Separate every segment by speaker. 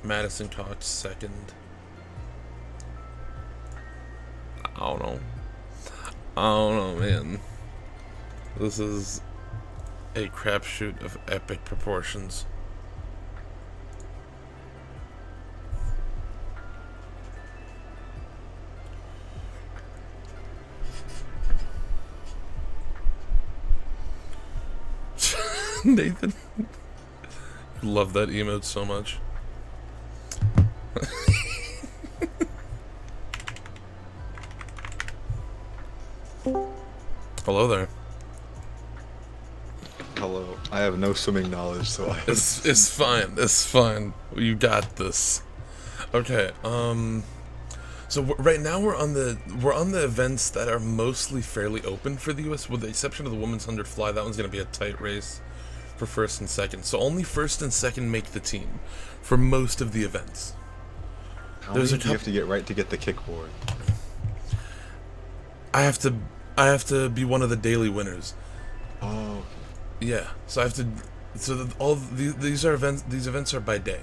Speaker 1: Madison Cox second. I don't know. I don't know, man. This is a crapshoot of epic proportions. Nathan, love that emote so much. Hello there.
Speaker 2: Hello. I have no swimming knowledge, so
Speaker 1: It's fine. It's fine. You got this. Okay. So right now we're on the events that are mostly fairly open for the U.S. with the exception of the women's 100 fly. That one's gonna be a tight race for first and second. So only first and second make the team for most of the events.
Speaker 2: how many do you have to get right to get the kickboard?
Speaker 1: I have to be one of the daily winners.
Speaker 2: Oh.
Speaker 1: Yeah. So I have to. So these are events. These events are by day.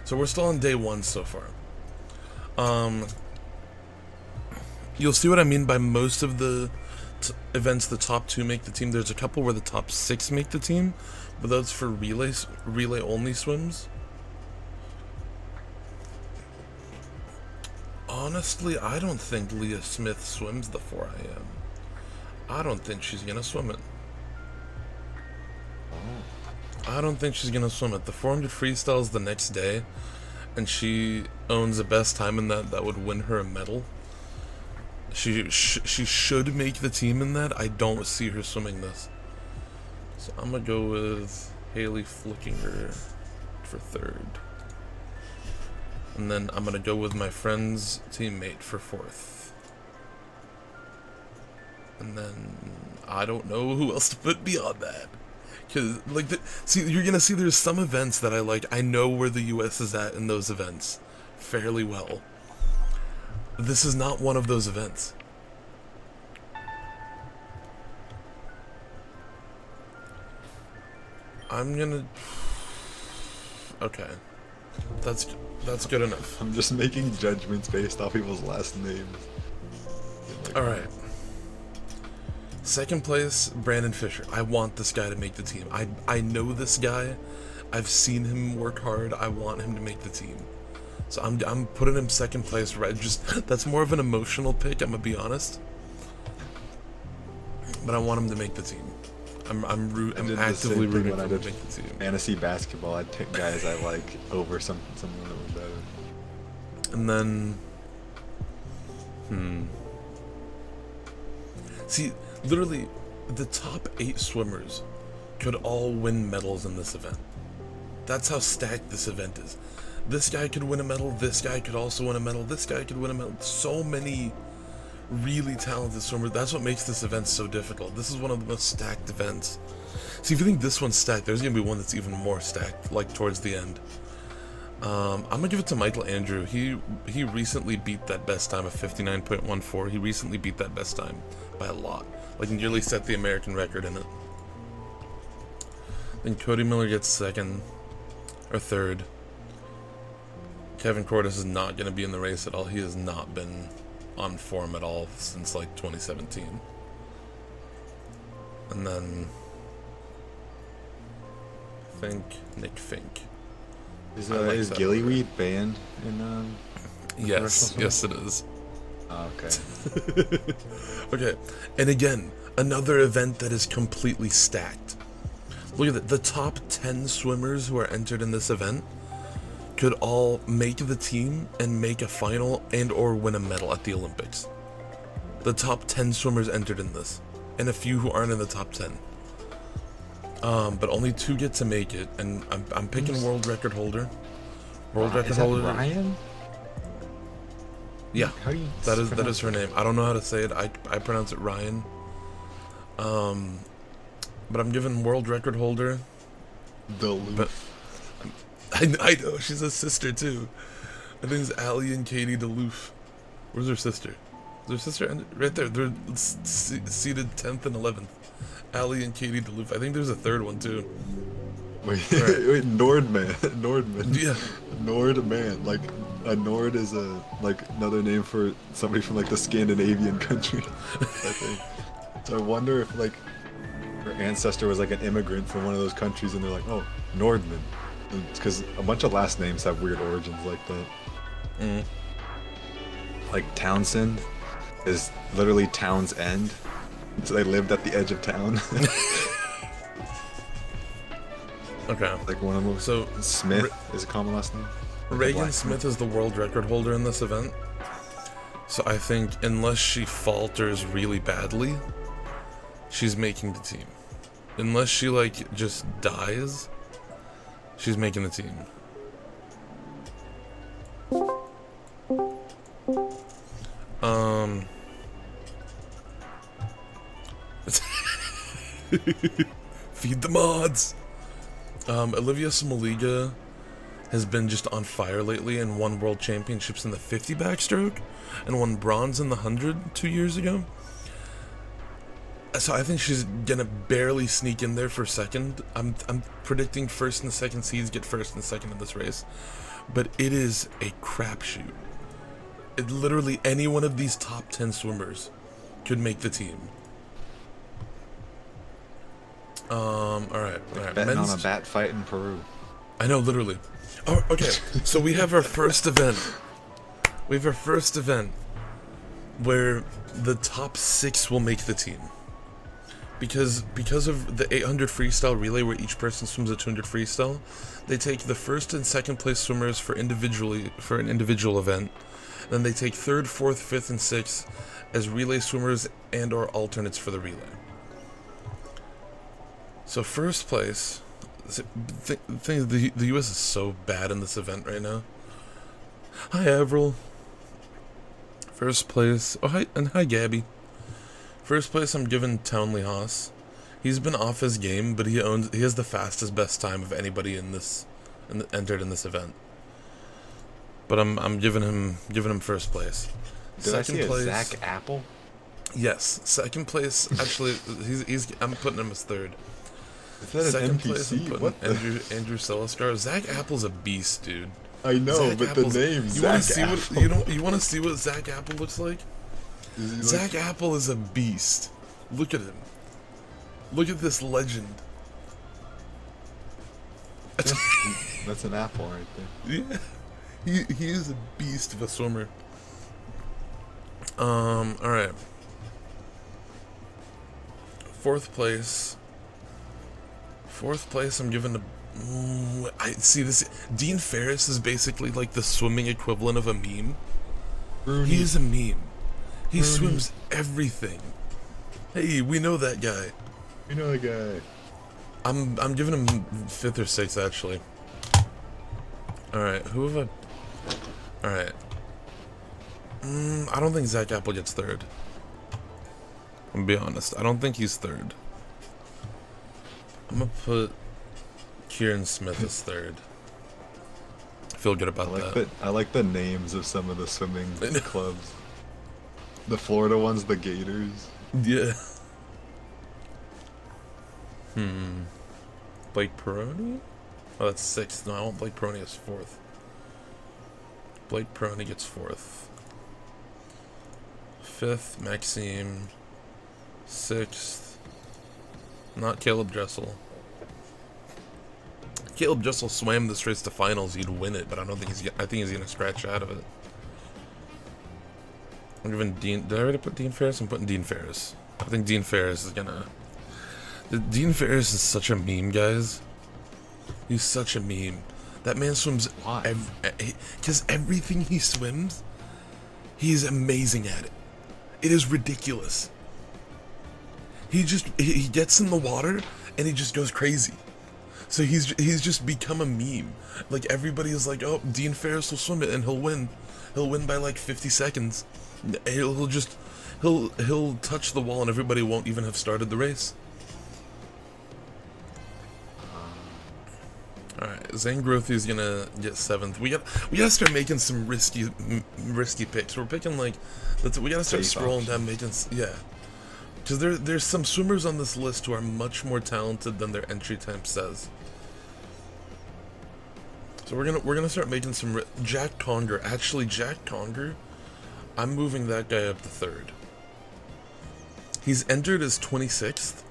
Speaker 1: So we're still on day 1 so far. You'll see what I mean by most of the events. The top 2 make the team. There's a couple where the top 6 make the team, but those for relay only swims. Honestly, I don't think Leah Smith swims the 4 a.m. I don't think she's gonna swim it. I don't think she's gonna swim it. The 400 freestyle is the next day, and she owns the best time in that would win her a medal. She should make the team in that. I don't see her swimming this. So I'm gonna go with Haley Flickinger for 3rd. And then I'm gonna go with my friend's teammate for 4th. And then I don't know who else to put beyond that. Cause see, you're gonna see there's some events that I like. I know where the US is at in those events fairly well. This is not one of those events. I'm gonna. Okay, that's good enough.
Speaker 2: I'm just making judgments based off people's last names.
Speaker 1: All right. Second place, Brandon Fischer. I want this guy to make the team. I know this guy. I've seen him work hard. I want him to make the team. So I'm putting him second place. Right, just that's more of an emotional pick. I'm gonna be honest, but I want him to make the team. I'm actively rooting for him to make the team.
Speaker 2: Fantasy basketball, I'd pick guys I like over someone that was better.
Speaker 1: And then, see, literally, the top 8 swimmers could all win medals in this event. That's how stacked this event is. This guy could win a medal, this guy could also win a medal, this guy could win a medal. So many really talented swimmers. That's what makes this event so difficult. This is one of the most stacked events. See, if you think this one's stacked, there's gonna be one that's even more stacked, like towards the end. I'm gonna give it to Michael Andrew. He recently beat that best time of 59.14. He recently beat that best time by a lot. Like nearly set the American record in it. Then Cody Miller gets 2nd or 3rd. Kevin Cordes is not going to be in the race at all. He has not been on form at all since like 2017. And then I think Nick Fink.
Speaker 2: Is Gillyweed banned in
Speaker 1: Yes, it is.
Speaker 2: Oh, okay.
Speaker 1: Okay, and again, another event that is completely stacked. Look at that. The top 10 swimmers who are entered in this event could all make the team and make a final and or win a medal at the Olympics. The top 10 swimmers entered in this, and a few who aren't in the top 10. But only 2 get to make it, and I'm picking world record holder. World record holder.
Speaker 2: Ryan?
Speaker 1: Yeah,
Speaker 2: How do you
Speaker 1: that is her name. I don't know how to say it. I pronounce it Ryan. But I'm giving world record holder. But I know she's a sister too. I think it's Allie and Katie DeLoof. Where's her sister? Is her sister right there? They're seated 10th and 11th. Allie and Katie DeLoof. I think there's a third one too.
Speaker 2: Wait, right. Wait, Nordman.
Speaker 1: Yeah.
Speaker 2: Nord man, like a Nord is a like another name for somebody from like the Scandinavian countries, I think. So I wonder if like her ancestor was like an immigrant from one of those countries, and they're like, oh, Nordman. Because a bunch of last names have weird origins like that.
Speaker 1: Mm.
Speaker 2: Like Townsend is literally Town's End. So they lived at the edge of town.
Speaker 1: Okay.
Speaker 2: Like one of them.
Speaker 1: So
Speaker 2: Smith is a common last name. Like
Speaker 1: Reagan Smith is the world record holder in this event. So I think unless she falters really badly, she's making the team. Unless she like just dies, she's making the team. Feed the mods. Olivia Smalliga has been just on fire lately and won world championships in the 50 backstroke and won bronze in the 100 2 years ago. So I think she's gonna barely sneak in there for second. I'm predicting first and second seeds get first and second in this race, but it is a crapshoot. It literally any one of these top 10 swimmers could make the team. All right.
Speaker 2: Betting on a bat fight in Peru.
Speaker 1: I know, literally. Oh, okay. So we have our first event. We have our first event where the top 6 will make the team. Because of the 800 freestyle relay where each person swims a 200 freestyle, they take the first and second place swimmers for an individual event. Then they take third, fourth, fifth, and sixth as relay swimmers and or alternates for the relay. So first place, the U.S. is so bad in this event right now. Hi Avril. First place, oh hi, and hi Gabby. First place I'm giving Townley Haas. He's been off his game, but he has the fastest best time of anybody entered in this event. But I'm giving him first place.
Speaker 2: Did I see a Zach Apple?
Speaker 1: Yes, second place. Actually, I'm putting him as third.
Speaker 2: Is that
Speaker 1: Second
Speaker 2: an
Speaker 1: place, I'm
Speaker 2: NPC?
Speaker 1: putting
Speaker 2: What the?
Speaker 1: Andrew Seliskar. Zach Apple's a beast, dude.
Speaker 2: I know,
Speaker 1: Zach
Speaker 2: but
Speaker 1: Apple's,
Speaker 2: the name
Speaker 1: you
Speaker 2: Zach Apple.
Speaker 1: You want to see what Zach Apple looks like? Zach Apple is a beast. Look at him. Look at this legend.
Speaker 2: That's an apple right there.
Speaker 1: Yeah, he is a beast of a swimmer. All right. Fourth place, I'm giving to. I see this. Dean Ferris is basically like the swimming equivalent of a meme.
Speaker 2: Rooney.
Speaker 1: He is a meme. He
Speaker 2: Rooney.
Speaker 1: swims everything. Hey, we know that guy.
Speaker 2: You know the guy.
Speaker 1: I'm giving him fifth or sixth actually. All right, who have I? All right. I don't think Zach Apple gets third. I'm gonna be honest. I don't think he's third. I'm gonna put Kieran Smith as third. I feel good about that.
Speaker 2: I like the names of some of the swimming clubs. The Florida ones, the Gators.
Speaker 1: Yeah. Blake Peroni? Oh, that's sixth. No, I want Blake Peroni as fourth. Blake Peroni gets fourth. Fifth, Maxime. Sixth, not Caleb Dressel. Caleb Dressel swam this race to finals. He'd win it, but I don't think I think he's gonna scratch out of it. I'm giving Dean. Did I already put Dean Ferris? I'm putting Dean Ferris. I think Dean Ferris is gonna. Dean Ferris is such a meme, guys. He's such a meme. That man swims.
Speaker 2: Why?
Speaker 1: Because everything he swims, he's amazing at it. It is ridiculous. He gets in the water and he just goes crazy. So he's just become a meme. Like everybody is like, oh, Dean Ferris will swim it and he'll win. He'll win by like 50 seconds. He'll touch the wall and everybody won't even have started the race. All right, Zane Grothy's gonna get seventh. We gotta start making some risky picks. We're picking like, we gotta start scrolling down making because there's some swimmers on this list who are much more talented than their entry time says. So we're gonna start making some Jack Conger. Actually, Jack Conger, I'm moving that guy up to third. He's entered as 26th.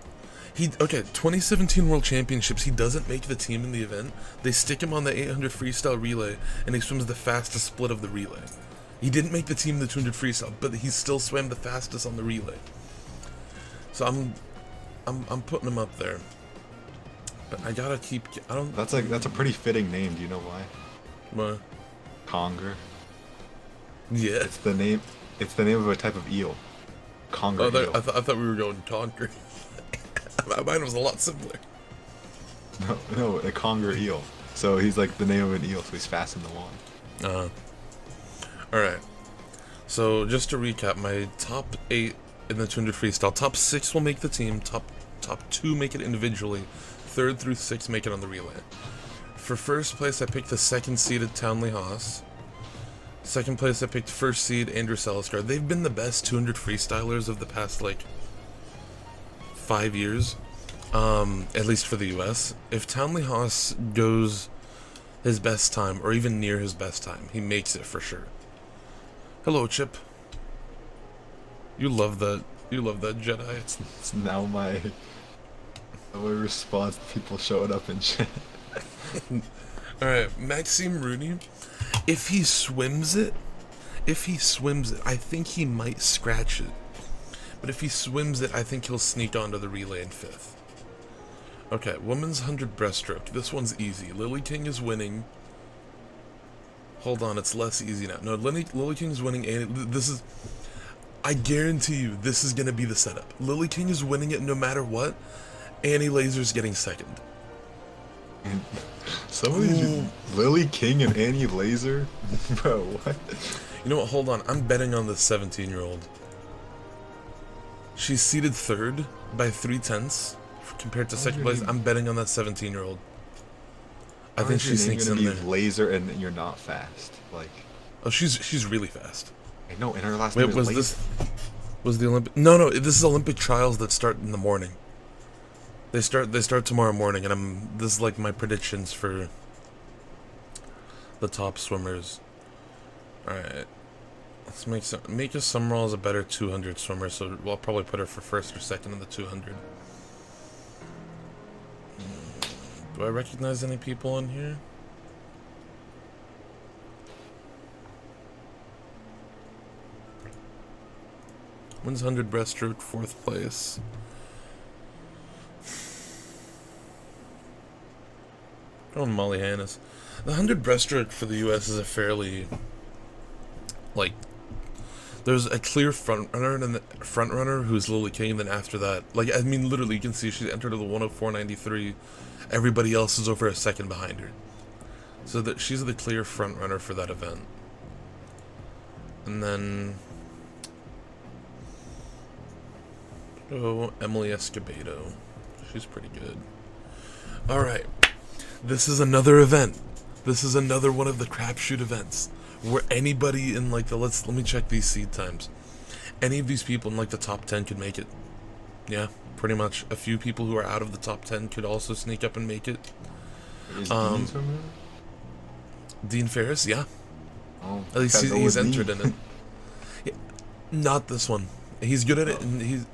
Speaker 1: 2017 World Championships, he doesn't make the team in the event. They stick him on the 800 freestyle relay, and he swims the fastest split of the relay. He didn't make the team in the 200 freestyle, but he still swam the fastest on the relay. So I'm putting him up there. But I gotta keep. I don't.
Speaker 2: That's a pretty fitting name. Do you know why?
Speaker 1: What?
Speaker 2: Conger.
Speaker 1: Yeah.
Speaker 2: It's the name of a type of eel. Conger eel.
Speaker 1: I thought we were going Conger. Mine was a lot simpler.
Speaker 2: No, a conger eel. So he's like the name of an eel, so he's fast in the water.
Speaker 1: Alright. So just to recap, my top 8 in the 200 freestyle. Top 6 will make the team. Top 2 make it individually. 3rd through 6th make it on the relay. For first place, I picked the 2nd seeded Townley Haas. Second place, I picked first seed Andrew Saliskar. They've been the best 200 freestylers of the past, 5 years, at least for the US. If Townley Haas goes his best time, or even near his best time, he makes it for sure. Hello, Chip. You love that Jedi.
Speaker 2: It's now my response to people showing up in chat.
Speaker 1: Alright, Maxime Rooney, if he swims it, I think he might scratch it. But if he swims it, I think he'll sneak onto the relay in 5th. Okay, women's 100 breaststroke. This one's easy. Lily King is winning. Hold on, it's less easy now. No, Lily King is winning, and this is... I guarantee you, this is going to be the setup. Lily King is winning it no matter what. Annie Laser's getting second.
Speaker 2: Some of these... Lily King and Annie Laser? Bro, what?
Speaker 1: You know what, hold on. I'm betting on this 17-year-old. She's seated 3rd by 3/10 compared to 2nd place. I'm betting on that 17-year-old. I think she sneaks in there.
Speaker 2: Laser and you're not fast.
Speaker 1: Oh, she's really fast.
Speaker 2: I know, and her last name is
Speaker 1: was
Speaker 2: Laser.
Speaker 1: Was the Olympic? No, this is Olympic trials that start in the morning. They start tomorrow morning, and this is my predictions for the top swimmers. All right. Let's make a Summerall a better 200 swimmer, so we'll probably put her for 1st or 2nd in the 200. Do I recognize any people on here? Women's 100 breaststroke, 4th place. Oh, Molly Hannes. The 100 breaststroke for the US is a fairly, there's a clear front runner who's Lily King, and then after that, literally you can see she entered to the 104.93. Everybody else is over a second behind her. So that she's the clear front runner for that event. And then Emily Escobedo. She's pretty good. Alright. This is another event. This is another one of the crapshoot events. Where anybody in let me check these seed times. Any of these people in the top 10 could make it. Yeah, pretty much. A few people who are out of the top 10 could also sneak up and make it.
Speaker 2: Is Dean swimming?
Speaker 1: Dean Ferris, yeah.
Speaker 2: Oh,
Speaker 1: at least he's entered in it. Yeah, not this one. He's good at it, and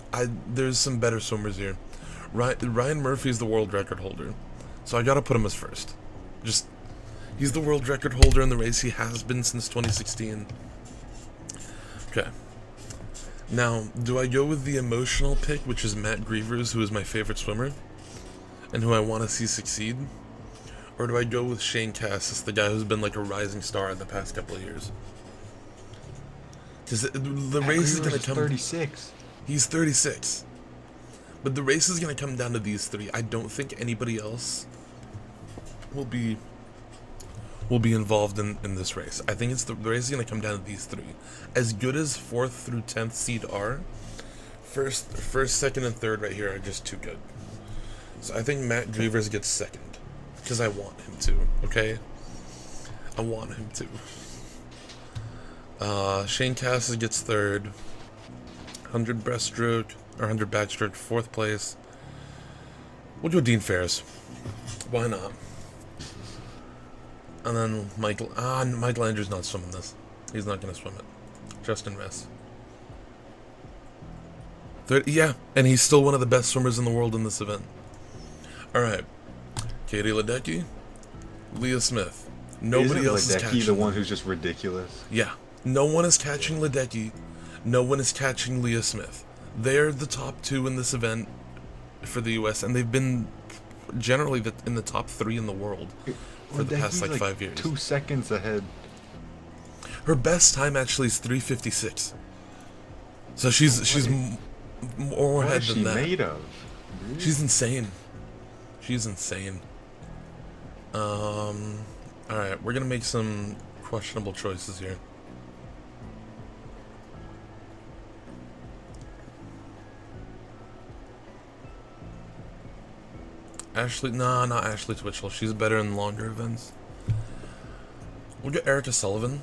Speaker 1: there's some better swimmers here. Ryan Murphy's the world record holder, so I gotta put him as 1st. He's the world record holder in the race. He has been since 2016. Okay. Now, do I go with the emotional pick, which is Matt Grievers, who is my favorite swimmer, and who I want to see succeed? Or do I go with Shane Cassis, the guy who's been a rising star in the past couple of years? Because the race is going to come...
Speaker 2: 36.
Speaker 1: He's 36. But the race is going to come down to these 3. I don't think anybody else will be involved in this race. I think the race is going to come down to these 3. As good as 4th through 10th seed are, first, 2nd, and 3rd right here are just too good. So I think Matt Grievers gets 2nd. Because I want him to, okay? I want him to. Shane Cassis gets 3rd. 100 breaststroke, or 100 backstroke, 4th place. We'll go Dean Ferris. Why not? And then Michael Andrews not swimming this. He's not going to swim it. Justin Ress. Yeah, and he's still one of the best swimmers in the world in this event. Alright. Katie Ledecky, Leah Smith. Nobody else is catching
Speaker 2: the one who's just ridiculous.
Speaker 1: Yeah. No one is catching Ledecky. No one is catching Leah Smith. They're the top two in this event for the US, and they've been generally in the top 3 in the world for the past like 5 years.
Speaker 2: 2 seconds ahead.
Speaker 1: Her best time actually is 3:56. So she's more ahead than that.
Speaker 2: What is she made of? Dude?
Speaker 1: She's insane. She's insane. All right, we're gonna make some questionable choices here. Not Ashley Twitchell. She's better in longer events. We'll get Erica Sullivan.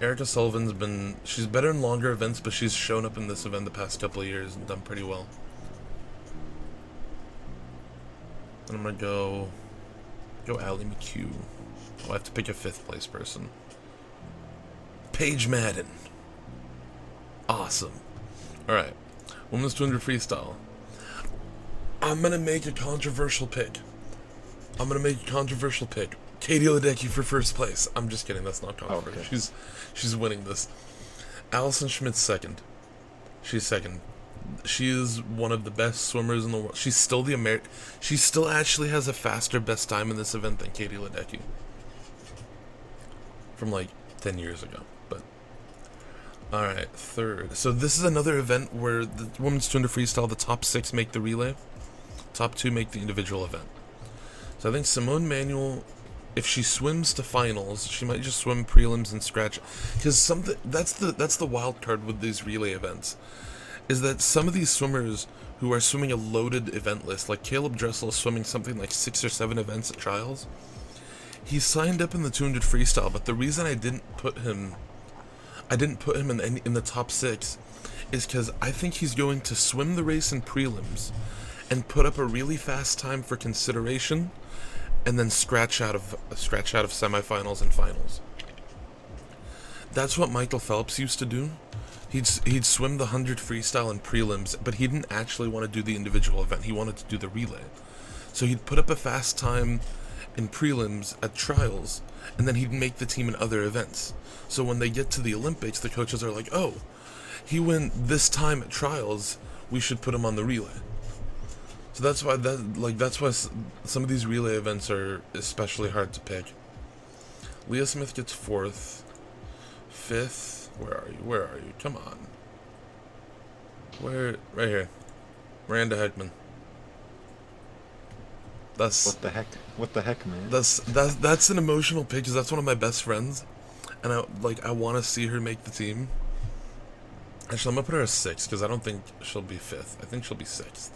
Speaker 1: Erica Sullivan's she's better in longer events, but she's shown up in this event the past couple of years and done pretty well. And I'm gonna go Allie McHugh. Oh, I have to pick a 5th place person. Paige Madden. Awesome. Alright. Women's 200 freestyle. I'm gonna make a controversial pick. Katie Ledecky for 1st place. I'm just kidding, that's not controversial. Okay. She's winning this. Allison Schmidt's 2nd. She's 2nd. She is one of the best swimmers in the world. She's still she still actually has a faster best time in this event than Katie Ledecky. From like 10 years ago. But alright, 3rd. So this is another event where the women's 200 freestyle, the top 6 make the relay. Top 2 make the individual event. So I think Simone Manuel, if she swims to finals, she might just swim prelims and scratch. Because that's the wild card with these relay events, is that some of these swimmers who are swimming a loaded event list, like Caleb Dressel is swimming something like 6 or 7 events at trials. He signed up in the 200 freestyle, but the reason I didn't put him in the top 6 is because I think he's going to swim the race in prelims and put up a really fast time for consideration, and then scratch out of semifinals and finals. That's what Michael Phelps used to do. He'd swim the 100 freestyle in prelims, but he didn't actually want to do the individual event. He wanted to do the relay. So he'd put up a fast time in prelims at trials, and then he'd make the team in other events. So when they get to the Olympics, the coaches are like, oh, he went this time at trials, we should put him on the relay. So that's why some of these relay events are especially hard to pick. Leah Smith gets 4th. 5th. Where are you? Come on. Right here. Miranda Heckman.
Speaker 2: What the heck, man?
Speaker 1: That's an emotional pick, because that's one of my best friends, and I want to see her make the team. Actually, I'm gonna put her as 6th, because I don't think she'll be 5th. I think she'll be 6th.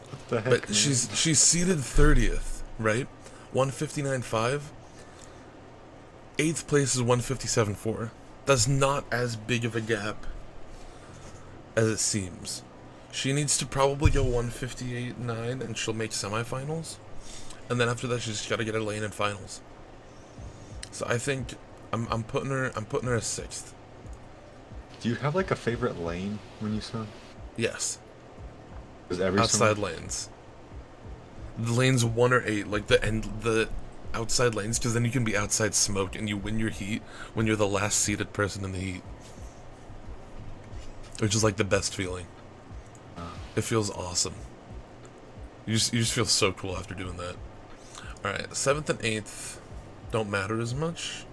Speaker 2: What the heck,
Speaker 1: but
Speaker 2: man?
Speaker 1: she's seated 30th, right? 159.5. 8th place is 157.4. That's not as big of a gap as it seems. She needs to probably go 158.9 and she'll make semifinals. And then after that, she's just got to get her lane in finals. So I think I'm putting her as 6th.
Speaker 2: Do you have like a favorite lane when you swim?
Speaker 1: Yes.
Speaker 2: Is every
Speaker 1: outside lanes. The lanes 1 or 8, like the outside lanes, because then you can be outside smoke and you win your heat when you're the last seated person in the heat, which is like the best feeling. It feels awesome. You just feel so cool after doing that. All right, 7th and 8th don't matter as much,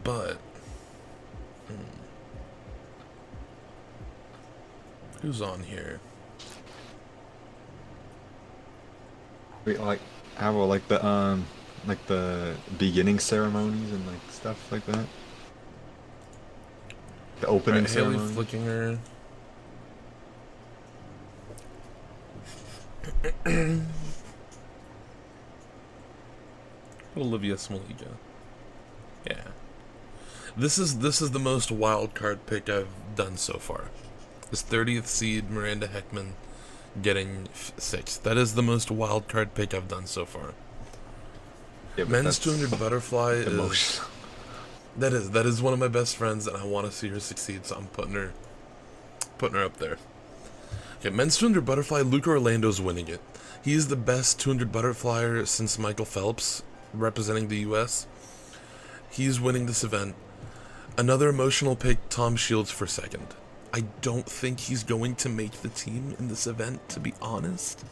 Speaker 1: but who's on here?
Speaker 2: Wait, like the beginning ceremonies and like stuff like that. The opening ceremony.
Speaker 1: Haley Flickinger. Olivia Smalliga. Yeah. This is the most wild card pick I've done so far. This 30th seed Miranda Heckman getting 6th. That is the most wild card pick I've done so far.
Speaker 2: Yeah, but
Speaker 1: Men's
Speaker 2: that's
Speaker 1: 200 butterfly is
Speaker 2: emotional.
Speaker 1: that is one of my best friends, and I want to see her succeed, so I'm putting her up there. Okay, men's 200 butterfly, Luke Orlando's winning it. He's the best 200 butterflyer since Michael Phelps, representing the U.S. He's winning this event. Another emotional pick, Tom Shields for 2nd. I don't think he's going to make the team in this event, to be honest.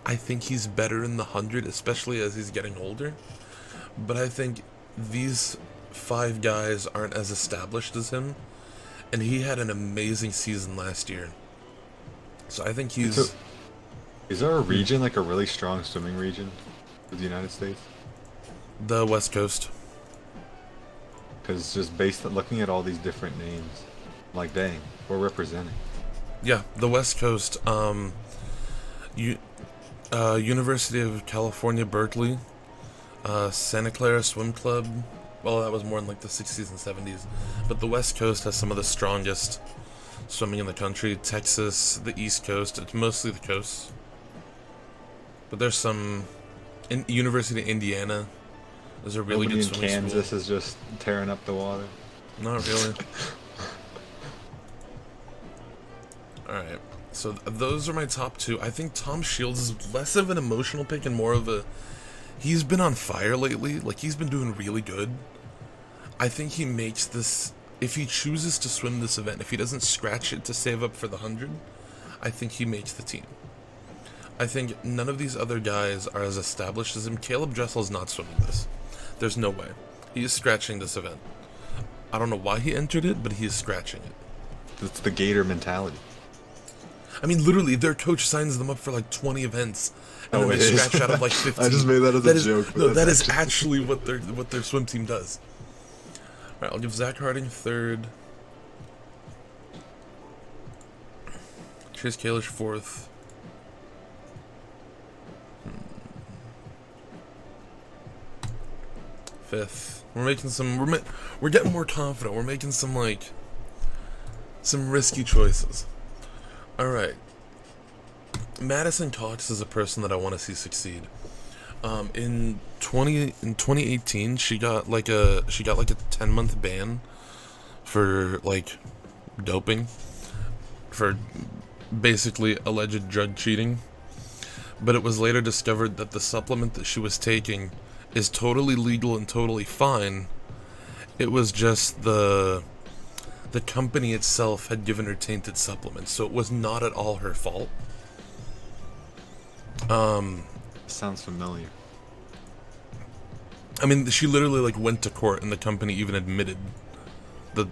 Speaker 1: I think he's better in the 100, especially as he's getting older. But I think these 5 guys aren't as established as him. And he had an amazing season last year. So I think he's...
Speaker 2: Is there a region, like a really strong swimming region for the United States?
Speaker 1: The West Coast.
Speaker 2: Because just based on looking at all these different names, I'm like, dang, we're representing.
Speaker 1: Yeah, the West Coast. University of California, Berkeley. Santa Clara Swim Club. Well, that was more in like the 60s and 70s. But the West Coast has some of the strongest swimming in the country. Texas, the East Coast. It's mostly the coast. But there's some... University of Indiana. There's a really
Speaker 2: Nobody
Speaker 1: good
Speaker 2: in
Speaker 1: swimming
Speaker 2: Kansas
Speaker 1: school.
Speaker 2: is just tearing up the water.
Speaker 1: Not really. Alright. So those are my top 2. I think Tom Shields is less of an emotional pick and more of a... He's been on fire lately. Like, he's been doing really good. I think he makes this... If he chooses to swim this event, if he doesn't scratch it to save up for the 100, I think he makes the team. I think none of these other guys are as established as him. Caleb Dressel's not swimming this. There's no way. He is scratching this event. I don't know why he entered it, but he is scratching it.
Speaker 2: It's the Gator mentality.
Speaker 1: I mean, literally, their coach signs them up for like 20 events, and then they scratch out of like 15.
Speaker 2: I just made that as a joke.
Speaker 1: No, that is actually what their swim team does. All right, I'll give Zach Harding 3rd. Chase Kalish 4th. 5th. We're making some. We're getting more confident. We're making some risky choices. All right. Madison Cox is a person that I want to see succeed. In 2018, she got like a 10-month ban for like doping, for basically alleged drug cheating. But it was later discovered that the supplement that she was taking is totally legal and totally fine. It was just the company itself had given her tainted supplements, so it was not at all her fault.
Speaker 2: Sounds familiar.
Speaker 1: I mean, she literally like went to court, and the company even admitted and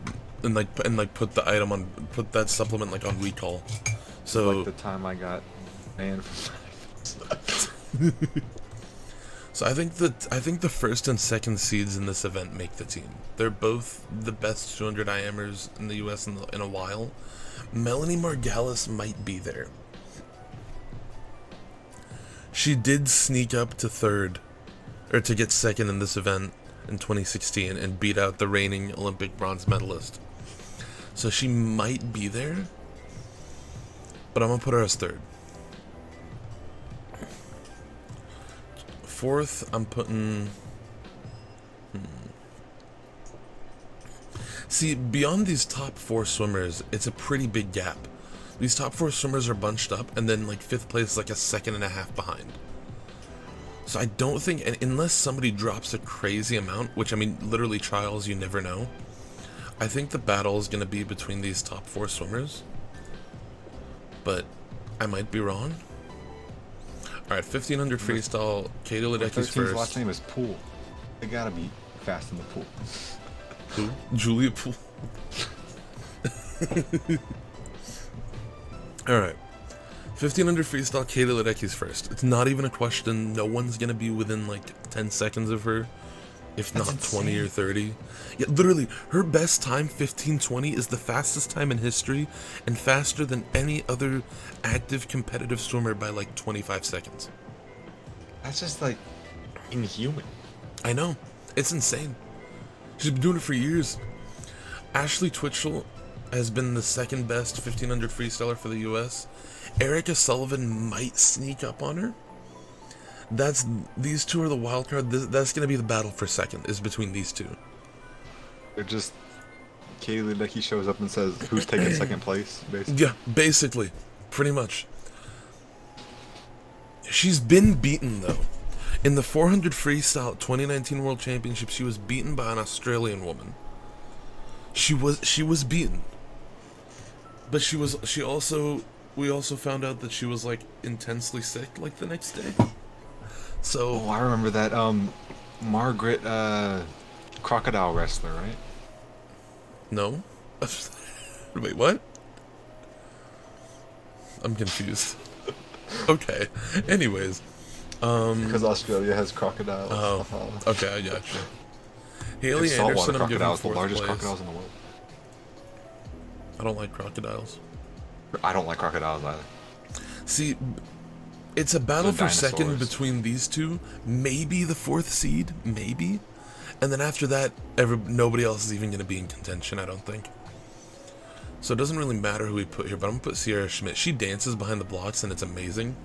Speaker 1: put the item on, put that supplement like on recall. So
Speaker 2: like the time I got banned from
Speaker 1: So I think the 1st and 2nd seeds in this event make the team. They're both the best 200 IMers in the U.S. in a while. Melanie Margalis might be there. She did sneak up to 3rd, or to get 2nd in this event in 2016 and beat out the reigning Olympic bronze medalist. So she might be there, but I'm gonna put her as 3rd. 4th, I'm putting... See, beyond these top 4 swimmers, it's a pretty big gap. These top 4 swimmers are bunched up, and then like 5th place is like a 2.5 behind. So I don't think, and unless somebody drops a crazy amount, which I mean, literally trials, you never know. I think the battle is going to be between these top 4 swimmers. But I might be wrong. Alright, 1500 freestyle, Katie Ledecky's
Speaker 2: 13's
Speaker 1: first.
Speaker 2: last name is Poole. They gotta be fast in the pool.
Speaker 1: Who? Julia Poole. Alright. 1500 freestyle, Katie Ledecky's first. It's not even a question. No one's gonna be within like 10 seconds of her. If
Speaker 2: That's
Speaker 1: not 20
Speaker 2: insane.
Speaker 1: or 30. Yeah, literally, her best time, 15:20, is the fastest time in history, and faster than any other active competitive swimmer by like 25 seconds.
Speaker 2: That's just like inhuman.
Speaker 1: I know. It's insane. She's been doing it for years. Ashley Twitchell has been the second best 1500 freestyler for the US. Erica Sullivan might sneak up on her. These two are the wild card. That's going to be the battle for second, is between these two.
Speaker 2: They're just Kaylee Ledecky shows up and says, "Who's taking second place?" Basically.
Speaker 1: Yeah, basically, pretty much. She's been beaten though. In the 400 freestyle 2019 World Championship, she was beaten by an Australian woman. She was beaten. But we also found out that she was like intensely sick like the next day. So
Speaker 2: I remember that Margaret crocodile wrestler, right?
Speaker 1: No. Wait, what? I'm confused. Okay. Anyways,
Speaker 2: because Australia has crocodiles.
Speaker 1: Oh, okay, I got you. Haley Anderson, I'm giving
Speaker 2: crocodiles, the
Speaker 1: fourth
Speaker 2: largest
Speaker 1: place.
Speaker 2: crocodiles in the world.
Speaker 1: I don't like crocodiles.
Speaker 2: I don't like crocodiles either.
Speaker 1: See, it's a battle
Speaker 2: The
Speaker 1: for second
Speaker 2: dinosaurs.
Speaker 1: between these two. Maybe the fourth seed, maybe. And then after that, nobody else is even going to be in contention, I don't think. So it doesn't really matter who we put here, but I'm going to put Sierra Schmidt. She dances behind the blocks, and it's amazing.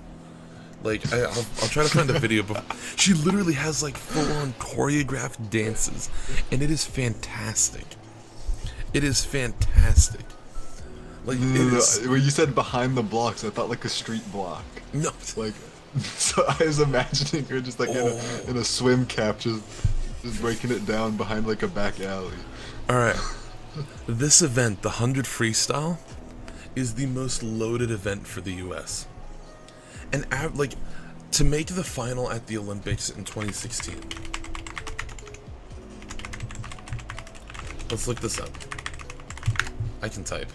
Speaker 1: Like, I'll try to find a video, but she literally has, like, full-on choreographed dances, and it is fantastic. It is fantastic. Like,
Speaker 2: When you said behind the blocks, I thought like a street block.
Speaker 1: No.
Speaker 2: Like, so I was imagining her just like in a swim cap, just breaking it down behind like a back alley.
Speaker 1: Alright. This event, the 100 Freestyle, is the most loaded event for the US. And, like, to make the final at the Olympics in 2016. Let's look this up. I can type.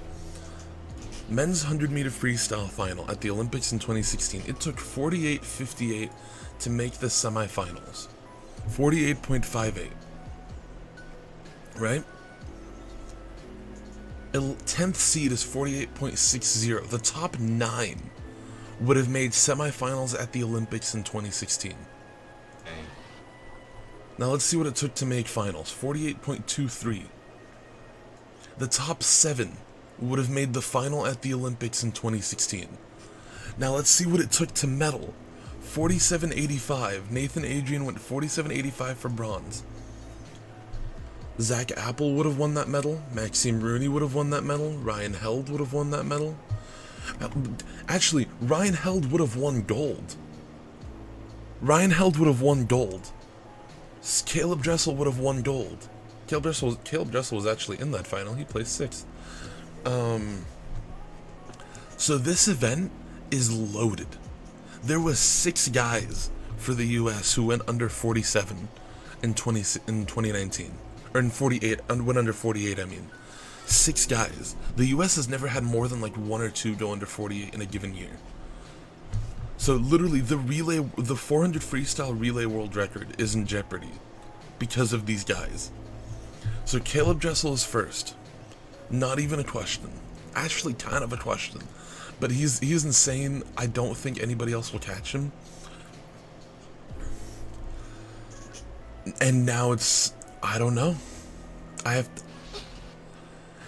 Speaker 1: Men's 100 meter freestyle final at the Olympics in 2016. It took 48.58 to make the semifinals. 48.58. Right? 10th seed is 48.60. The top 9 would have made semifinals at the Olympics in 2016. Now let's see what it took to make finals. 48.23. The top 7 would have made the final at the Olympics in 2016. Now let's see what it took to medal. 47.85. Nathan Adrian went 47.85 for bronze. Zach Apple would have won that medal. Maxime Rooney would have won that medal. Ryan Held would have won that medal. Actually, Ryan Held would have won gold. Ryan Held would have won gold. Caleb Dressel would have won gold. Caleb Dressel was actually in that final. He placed 6th. So this event is loaded. There was 6 guys for the US who went under 47 in 2019. Or in 48, went under 48, I mean. 6 guys. The US has never had more than like 1 or 2 go under 48 in a given year. So literally the 400 freestyle relay world record is in jeopardy because of these guys. So Caleb Dressel is first. Not even a question. Actually kind of a question. But he's insane. I don't think anybody else will catch him. And now I don't know.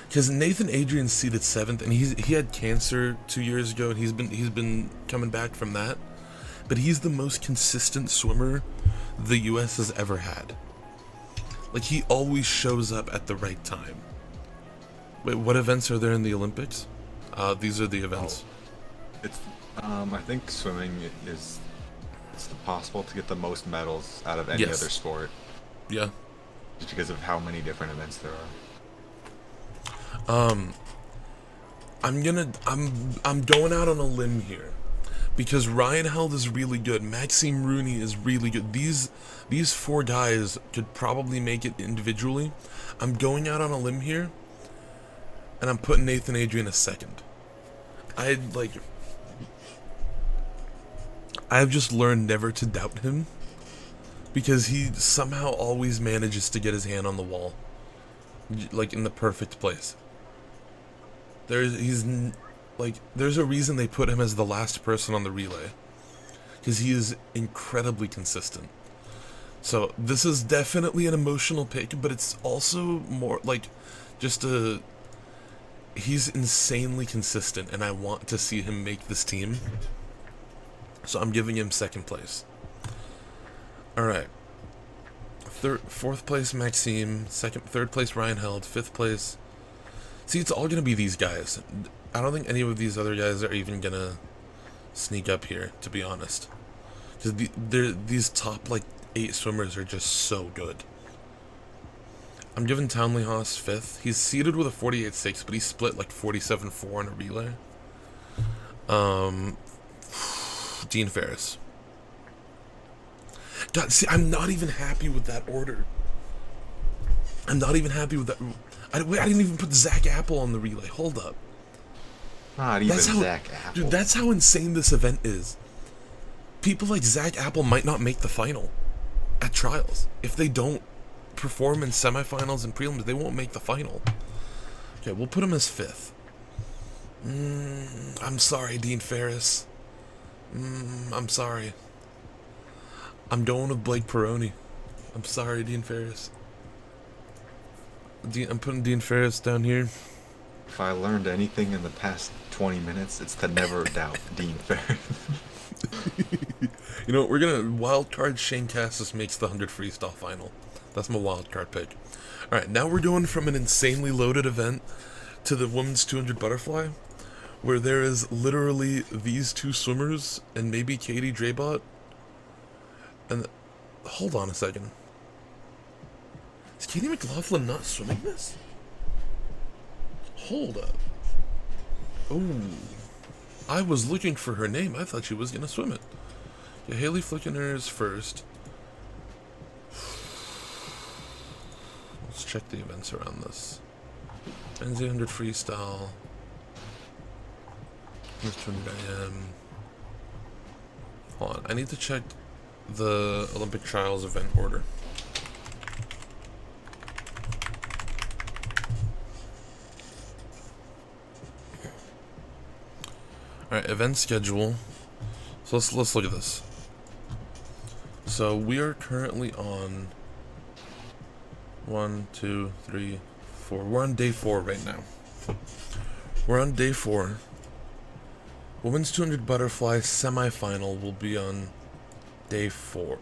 Speaker 1: Because Nathan Adrian's seated 7th, and he had cancer 2 years ago, and he's been coming back from that. But he's the most consistent swimmer the US has ever had. Like, he always shows up at the right time. Wait, what events are there in the Olympics? These are the events.
Speaker 2: It's I think swimming is possible to get the most medals out of any other sport.
Speaker 1: Yeah.
Speaker 2: Just because of how many different events there are.
Speaker 1: I'm going out on a limb here. Because Ryan Held is really good. Maxime Rooney is really good. These 4 guys could probably make it individually. I'm going out on a limb here. And I'm putting Nathan Adrian a 2nd. I've just learned never to doubt him. Because he somehow always manages to get his hand on the wall. Like, in the perfect place. There's a reason they put him as the last person on the relay. Because he is incredibly consistent. So, this is definitely an emotional pick, but it's also more, like, just he's insanely consistent, and I want to see him make this team. So I'm giving him second place. Alright. Fourth place, Maxime. Third place, Ryan Held. Fifth place. See, it's all gonna be these guys. I don't think any of these other guys are even gonna sneak up here, to be honest. Because these top, like, 8 swimmers are just so good. I'm giving Townley Haas 5th. He's seeded with a 48.6, but he split, like, 47.4 in a relay. Dean Ferris. God, see, I'm not even happy with that order. I'm not even happy with that. I didn't even put Zach Apple on the relay. Hold up.
Speaker 2: Not even Zach Apple.
Speaker 1: Dude, that's how insane this event is. People like Zach Apple might not make the final at trials. If they don't perform in semifinals and prelims, they won't make the final. Okay, we'll put him as 5th. I'm sorry, Dean Ferris. I'm sorry. I'm going with Blake Peroni. I'm sorry, Dean Ferris. I'm putting Dean Ferris down here.
Speaker 2: If I learned anything in the past 20 minutes, it's to never doubt Dean Ferris.
Speaker 1: You know, we're gonna wildcard Shane Cassis makes the 100 freestyle final. That's my wildcard pick. Alright, now we're going from an insanely loaded event to the women's 200 butterfly, where there is literally these 2 swimmers and maybe Katie Draybot. And hold on a second. Is Katie McLaughlin not swimming this? Hold up. Oh, I was looking for her name. I thought she was gonna swim it. Yeah, Haley Flickener is first. Let's check the events around this. Men's 800 freestyle. Men's 200 AM. Hold on, I need to check the Olympic trials event order. Alright, event schedule. So let's look at this. So we are currently on 1, 2, 3, 4. We're on day 4 right now. We're on day 4. Women's 200 butterfly semifinal will be on day 4.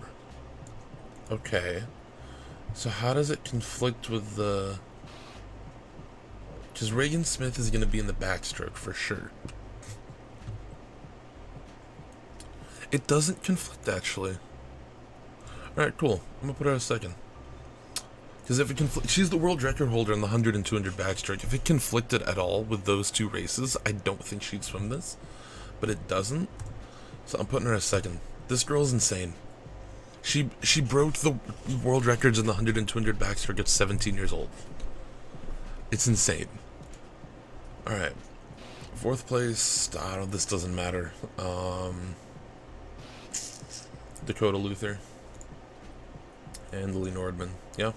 Speaker 1: Okay. So how does it conflict with the... Because Reagan Smith is going to be in the backstroke for sure. It doesn't conflict, actually. Alright, cool. I'm going to put her as second. Because if it conflicts... She's the world record holder in the 100 and 200 backstroke. If it conflicted at all with those 2 races, I don't think she'd swim this. But it doesn't. So I'm putting her as second. This girl's insane. She broke the world records in the 100 and 200 backstroke at 17 years old. It's insane. Alright. 4th place... this doesn't matter. Dakota Luther and Lily Nordman. Yeah,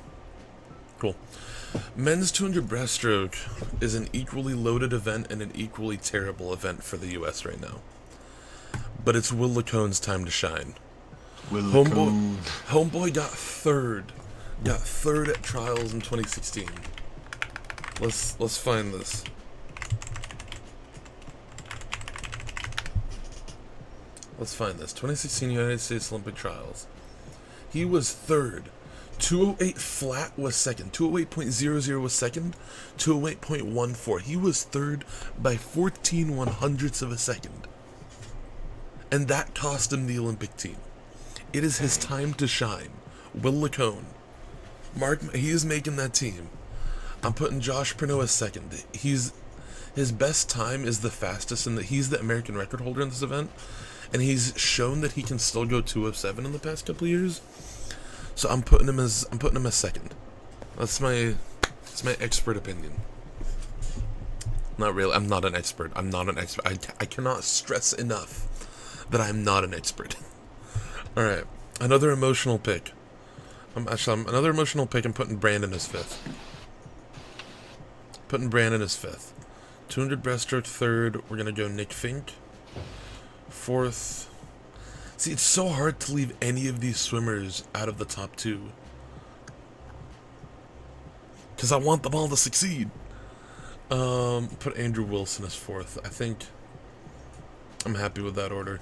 Speaker 1: cool. Men's 200 breaststroke is an equally loaded event and an equally terrible event for the U.S. right now. But it's Will Lacone's time to shine. Homeboy got third at trials in 2016. Let's find this. Let's find this. 2016 United States Olympic Trials. He was third. 208 flat was second. 208.00 was second. 208.14. He was third by 14 100ths of a second. And that cost him the Olympic team. It is his time to shine. Will Lacone. He is making that team. I'm putting Josh Pernod as second. His best time is the fastest, and he's the American record holder in this event. And he's shown that he can still go 207 in the past couple of years. So I'm putting him as second. That's my expert opinion. Not really. I'm not an expert. I cannot stress enough that I'm not an expert. All right. Another emotional pick. Another emotional pick. I'm putting Brandon as 5th. 200 breaststroke 3rd. We're gonna go Nick Fink. 4th. See, it's so hard to leave any of these swimmers out of the top 2. Because I want them all to succeed. Put Andrew Wilson as fourth. I think I'm happy with that order.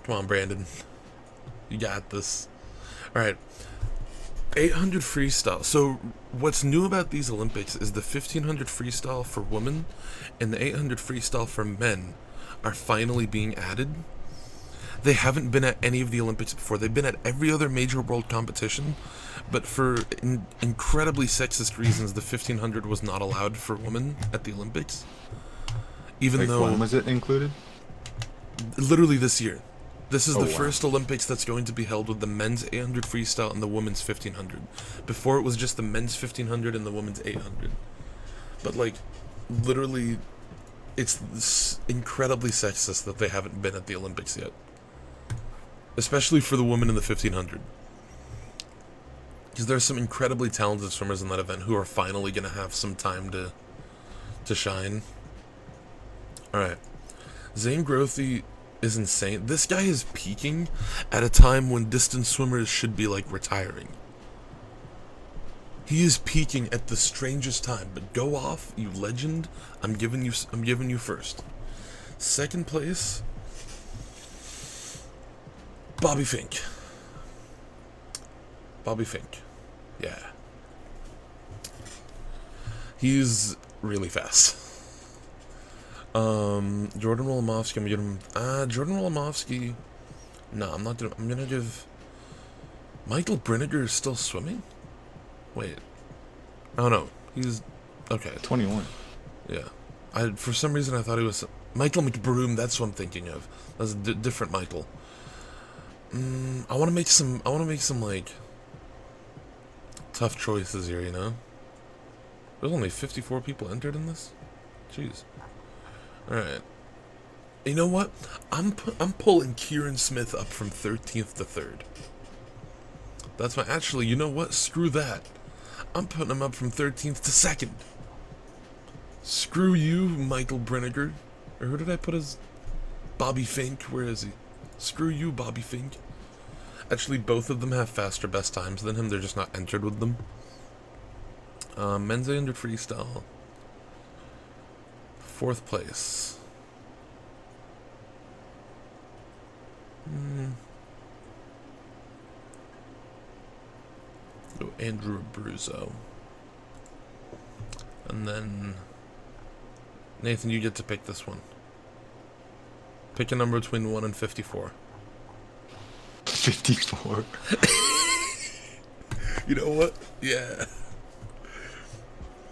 Speaker 1: Come on, Brandon. You got this. Alright. 800 freestyle. So, what's new about these Olympics is the 1500 freestyle for women and the 800 freestyle for men are finally being added. They haven't been at any of the Olympics before. They've been at every other major world competition, but for incredibly sexist reasons, the 1500 was not allowed for women at the Olympics. Even
Speaker 2: Like,
Speaker 1: though...
Speaker 2: when was it included?
Speaker 1: Literally this year. This is
Speaker 2: Oh,
Speaker 1: the
Speaker 2: wow.
Speaker 1: first Olympics that's going to be held with the men's 800 freestyle and the women's 1500. Before it was just the men's 1500 and the women's 800. But like, literally, it's incredibly sexist that they haven't been at the Olympics yet. Especially for the women in the 1500. Because there's some incredibly talented swimmers in that event who are finally going to have some time to shine. Alright. Zane Grothy is insane. This guy is peaking at a time when distance swimmers should be like retiring. He is peaking at the strangest time, but go off, you legend. I'm giving you first. Second place, Bobby Fink. Bobby Fink. Yeah. He's really fast. Jordan Wolomovsky, I'm gonna Jordan Wolomovsky. No, I'm gonna give Michael Brinegar is still swimming? Wait. Oh no. He's okay.
Speaker 2: 21.
Speaker 1: Yeah. For some reason I thought he was Michael McBroom, that's what I'm thinking of. That's a different Michael. I wanna make some like tough choices here, you know? There's only 54 people entered in this? Jeez. Alright. You know what? I'm pulling Kieran Smith up from 13th to 3rd. That's my... Actually, you know what? Screw that. I'm putting him up from 13th to 2nd. Screw you, Michael Brinegar. Or who did I put as... Bobby Fink? Where is he? Screw you, Bobby Fink. Actually, both of them have faster best times than him. They're just not entered with them. Men's 800 freestyle. 4th place. Go Andrew Abruzzo. And then Nathan, you get to pick this one. Pick a number between 1 and 54.
Speaker 2: 54.
Speaker 1: You know what? Yeah.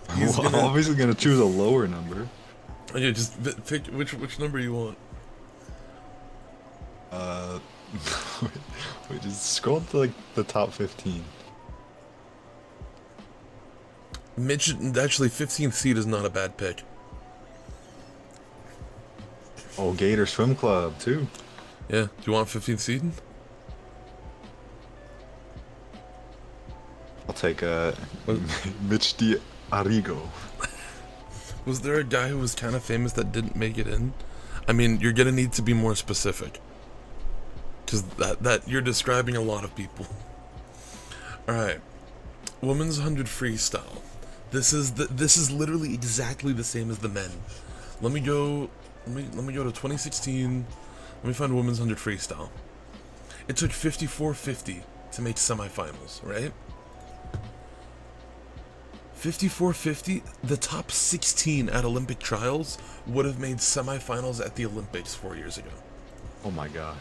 Speaker 2: I'm obviously gonna choose a lower number.
Speaker 1: Okay, just pick which number you want.
Speaker 2: Wait, just scroll to like the top 15.
Speaker 1: Mitch, actually, 15th seed is not a bad pick.
Speaker 2: Oh, Gator Swim Club too.
Speaker 1: Yeah, do you want 15th seed?
Speaker 2: I'll take Mitch D. Arrigo.
Speaker 1: Was there a guy who was kind of famous that didn't make it in? I mean, you're gonna need to be more specific, because that you're describing a lot of people. All right, women's 100 freestyle. This is literally exactly the same as the men. Let me go to 2016. Let me find women's 100 freestyle. It took 54.50 to make semifinals, right? 54.50, the top 16 at Olympic trials would have made semifinals at the Olympics 4 years ago.
Speaker 2: Oh my gosh.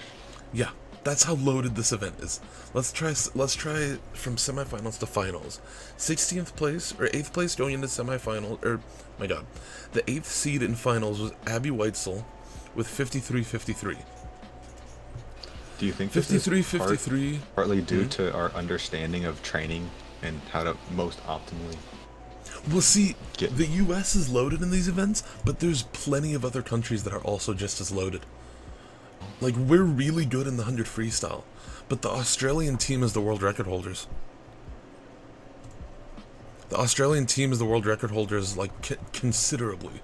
Speaker 1: Yeah, that's how loaded this event is. Let's try from semifinals to finals. 16th place or 8th place going into semifinal, or my god, the 8th seed in finals was Abby Weitzel with 53.53.
Speaker 2: Do you think this is
Speaker 1: 53.53
Speaker 2: partly due to our understanding of training and how to most optimally?
Speaker 1: Well, see, the US is loaded in these events, but there's plenty of other countries that are also just as loaded. Like, we're really good in the 100 freestyle, but the Australian team is the world record holders. The Australian team is the world record holders, like, considerably.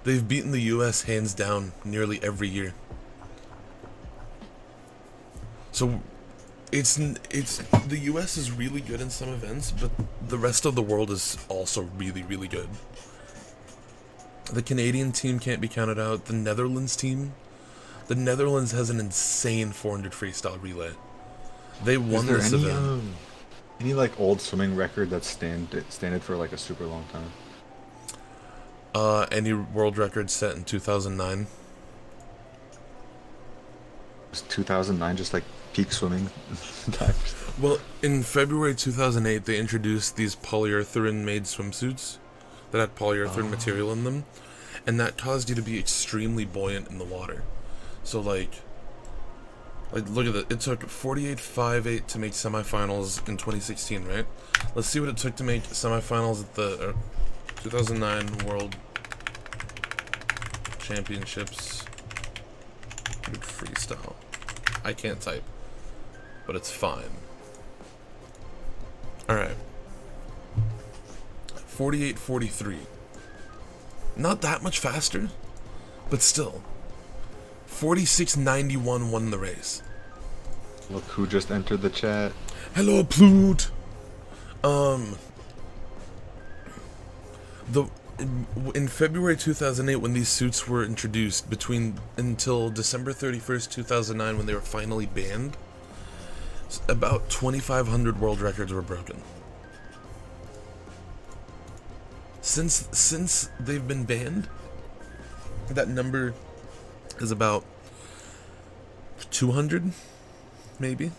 Speaker 1: They've beaten the US hands down nearly every year. So, it's the U.S. is really good in some events, but the rest of the world is also really, really good. The Canadian team can't be counted out. The Netherlands team, the Netherlands has an insane 400 freestyle relay. They won this event.
Speaker 2: Any like old swimming record that's standed for like a super long time?
Speaker 1: Any world record set in 2009.
Speaker 2: Was 2009 just like peak swimming times?
Speaker 1: Well, in February 2008, they introduced these polyurethane-made swimsuits that had polyurethane material in them, and that caused you to be extremely buoyant in the water. So, like look at it. It took 48.58 to make semifinals in 2016, right? Let's see what it took to make semifinals at the 2009 World Championships freestyle. I can't type, but it's fine. Alright. 48.43. Not that much faster, but still. 46.91 won the race.
Speaker 2: Look who just entered the chat.
Speaker 1: Hello, Plute. In February 2008, when these suits were introduced, until December 31st, 2009, when they were finally banned, about 2,500 world records were broken. Since they've been banned, that number is about 200, maybe.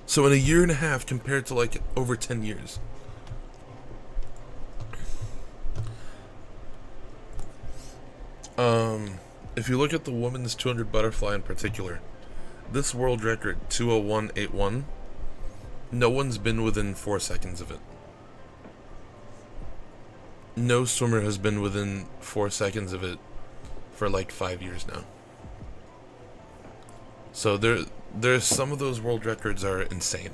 Speaker 1: So in a year and a half, compared to like over 10 years. If you look at the women's 200 butterfly in particular, this world record, 2:01.81, no one's been within 4 seconds of it. No swimmer has been within 4 seconds of it for like 5 years now. So there's some of those world records are insane.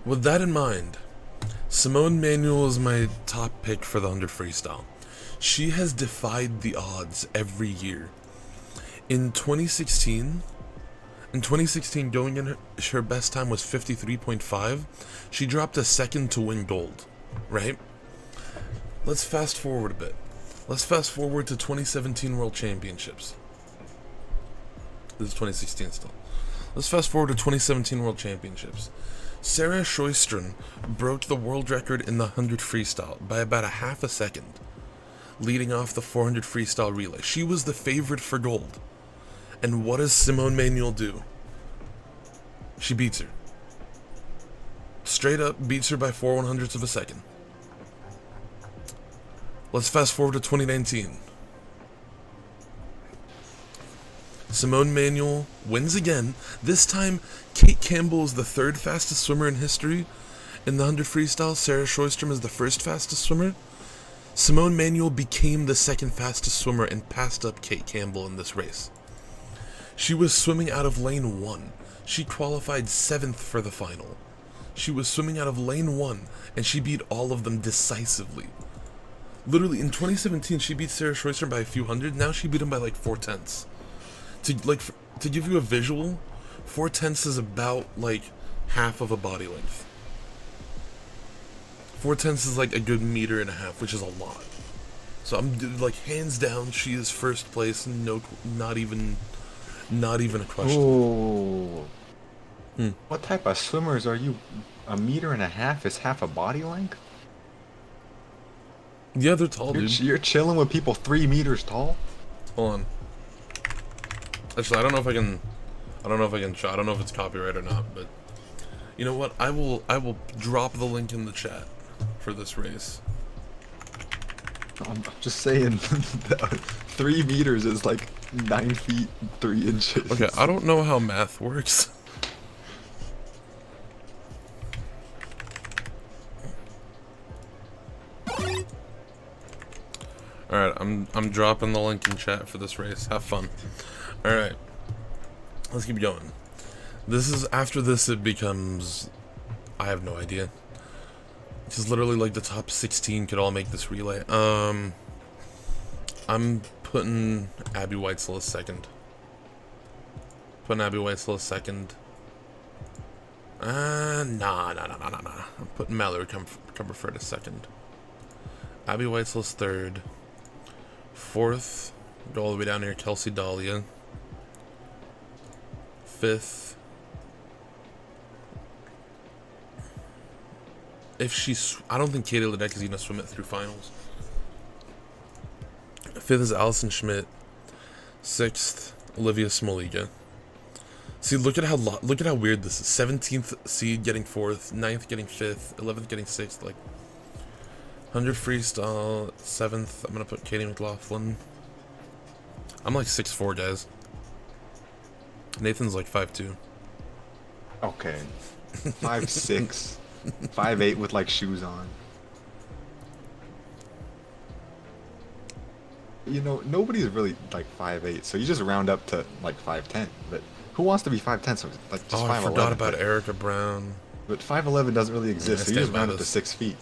Speaker 1: With that in mind, Simone Manuel is my top pick for the 100 freestyle. She has defied the odds every year. In 2016, going in, her best time was 53.5. She dropped a second to win gold, right? Let's fast forward a bit. Let's fast forward to 2017 World Championships. This is 2016 still. Let's fast forward to 2017 World Championships. Sarah Sjöström broke the world record in the 100 freestyle by about a half a second, leading off the 400 freestyle relay. She was the favorite for gold. And what does Simone Manuel do? She beats her. Straight up beats her by 4/100ths of a second. Let's fast forward to 2019. Simone Manuel wins again. This time, Kate Campbell is the third fastest swimmer in history in the 100 freestyle. Sarah Sjöström is the first fastest swimmer. Simone Manuel became the second fastest swimmer and passed up Kate Campbell in this race. She was swimming out of lane 1. She qualified 7th for the final. She was swimming out of lane 1, and she beat all of them decisively. Literally, in 2017, she beat Sarah Sjöström by a few hundred. Now she beat him by like 4/10. To give you a visual, 4/10 is about like half of a body length. 4/10 is like a good meter and a half, which is a lot. So I'm like, hands down, she is first place. No, not even a question.
Speaker 2: Ooh. What type of swimmers are you? A meter and a half is half a body length?
Speaker 1: Yeah, they're tall, dude.
Speaker 2: You're chilling with people 3 meters tall?
Speaker 1: Hold on. Actually, I don't know if I can I don't know if it's copyright or not, but you know what? I will drop the link in the chat for this race.
Speaker 2: I'm just saying, 3 meters is like 9 feet 3 inches.
Speaker 1: Okay, I don't know how math works. Alright, I'm dropping the link in chat for this race. Have fun. Alright. Let's keep going. After this it becomes, I have no idea. Because literally like the top 16 could all make this relay. I'm putting Abby Weitzel as second. Putting Abby Weitzel as second. Nah. I'm putting Mallory Cumberford as second. Abby Weitzel's third. Fourth, go all the way down here, Kelsey Dahlia. Fifth, I don't think Katie Ledeck is going to swim it through finals. Fifth is Allison Schmidt. Sixth, Olivia Smalliga. See, look at how weird this is. 17th seed getting 4th, 9th getting 5th, 11th getting 6th. Like 100 freestyle, 7th. I'm gonna put Katie McLaughlin. I'm like 6'4", guys. Nathan's like 5'2".
Speaker 2: Okay. 5'6", 5'8" with like shoes on. You know, nobody's really like 5'8", so you just round up to like 5'10". But who wants to be 5'10"? So like just 5'11".
Speaker 1: I forgot about Erica Brown.
Speaker 2: But 5'11" doesn't really exist, so you just round up to 6 feet.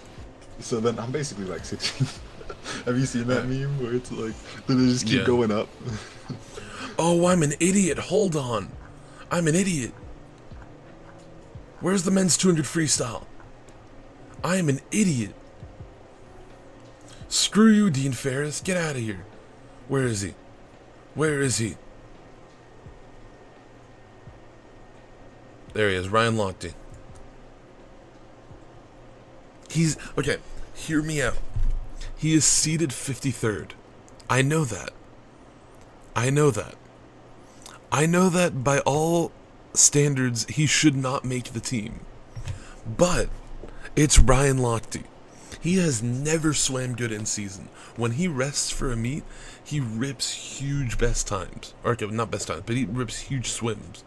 Speaker 2: So then I'm basically like 6 feet. Have you seen that meme where it's like, then they just keep going up?
Speaker 1: Oh, I'm an idiot. Hold on. I'm an idiot. Where's the men's 200 freestyle? I am an idiot. Screw you, Dean Ferris. Get out of here. Where is he? Where is he? There he is, Ryan Lochte. Okay, hear me out. He is seated 53rd. I know that. I know that by all standards, he should not make the team. But it's Ryan Lochte. He has never swam good in season. When he rests for a meet, he rips huge best times. Or, okay, not best times, but he rips huge swims.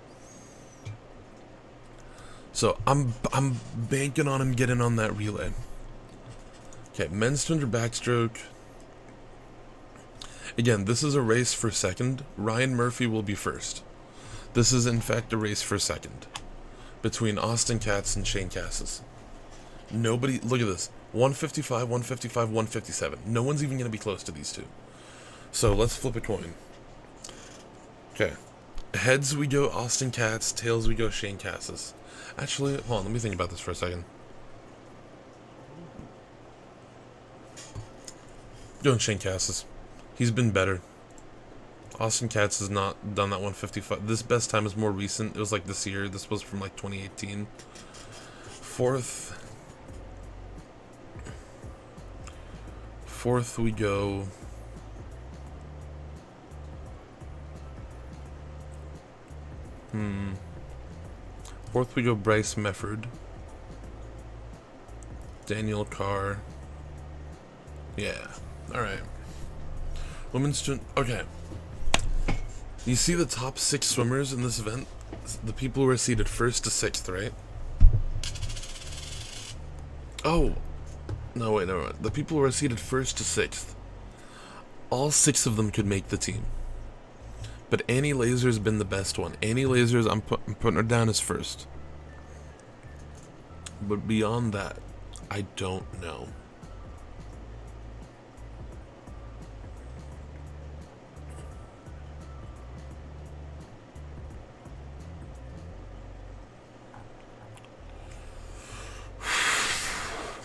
Speaker 1: So I'm banking on him getting on that relay. Okay, men's 200 backstroke. Again, this is a race for second. Ryan Murphy will be first. This is in fact a race for second between Austin Katz and Shane Cassis. Nobody, look at this. 155, 155, 157. No one's even going to be close to these two. So let's flip a coin. Okay. Heads we go Austin Katz, tails we go Shane Cassis. Actually, hold on, let me think about this for a second. Going Shane Cassis. He's been better. Austin Katz has not done that 155. This best time is more recent. It was like this year. This was from like 2018. Fourth we go. Fourth we go Bryce Mefford. Daniel Carr. Yeah. Alright. Women's... Okay. You see the top 6 swimmers in this event? The people who are seeded 1st to 6th, right? Oh. No, wait, never mind. The people who are seeded 1st to 6th. All 6 of them could make the team. But Annie Laser's been the best one. Annie Laser's, I'm putting her down as 1st. But beyond that, I don't know.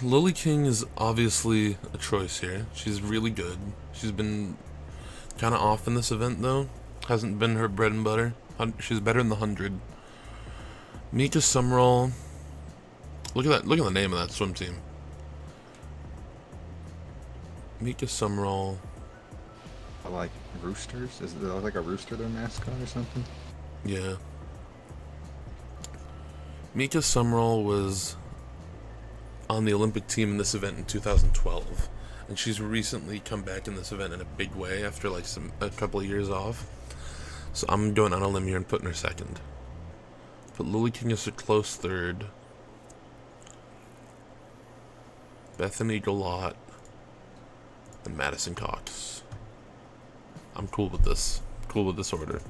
Speaker 1: Lily King is obviously a choice here. She's really good. She's been kind of off in this event, though. Hasn't been her bread and butter. She's better in the 100. Mika Summerall. Look at that. Look at the name of that swim team. Mika Summerall.
Speaker 2: Like roosters? Is there like a rooster their mascot or something?
Speaker 1: Yeah. Mika Summerall was on the Olympic team in this event in 2012, and she's recently come back in this event in a big way after like a couple of years off. So I'm going on a limb here and putting her 2nd. Put Lily King as a close 3rd. Bethany Galot and Madison Cox. I'm cool with this. Cool with this order.